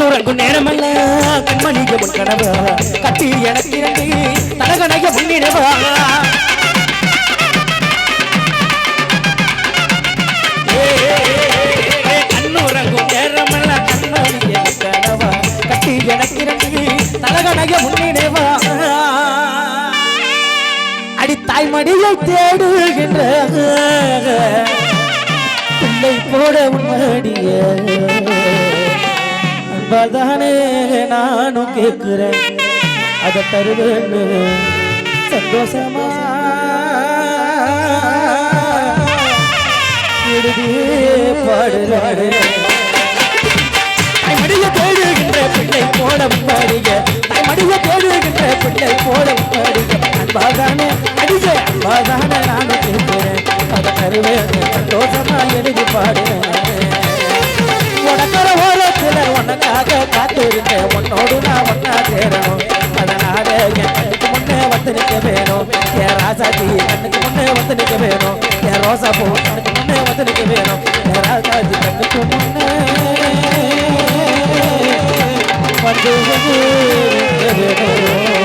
கண்ணுறங்கும் நேரமல்ல கண்மணிக்கு முன் கனவா கட்டி எனக்கு இரண்டு தலகணைய முன்னினவா கண்ணுறங்கும் நேரமல்ல கண்மணிக்கு முன் கனவா கட்டி எனக்கு இரண்டு தலகணைய முன்னினவா அடி தாய்மடியை தேடுகின்ற பிள்ளை போட முன்னாடிய அன்பாதானே நானும் கேட்கிறேன் அதை தருவேன்னு சந்தோஷமா பாடுறேன் தாய்மடிய தேடுகின்ற பிள்ளை போட முன்னாடிய தாய்மடிய தேடுகின்ற பிள்ளை போட முன்னாடிய அன்பாதானே அடிக்க அன்பாதானே நானும் கேட்கிறேன் அதை தருவேன் சந்தோஷமா எழுதி பாடுறேன் உனக்கிற ஓரத்தில் உனக்காக காத்திருந்தேன் உன்னோடு நான் ஒன்னா சேரணும் அதனால என் கண்ணுக்கு முன்னே வந்து நிற்க வேணும் என் ராசாஜி கண்ணுக்கு முன்னே வந்து நிற்க வேணும் என் ரோசா பூ கண்ணுக்கு முன்னே வந்து நிற்க வேணும் என் ராசாஜி கண்ணுக்கு முன்னே வந்து வேணும்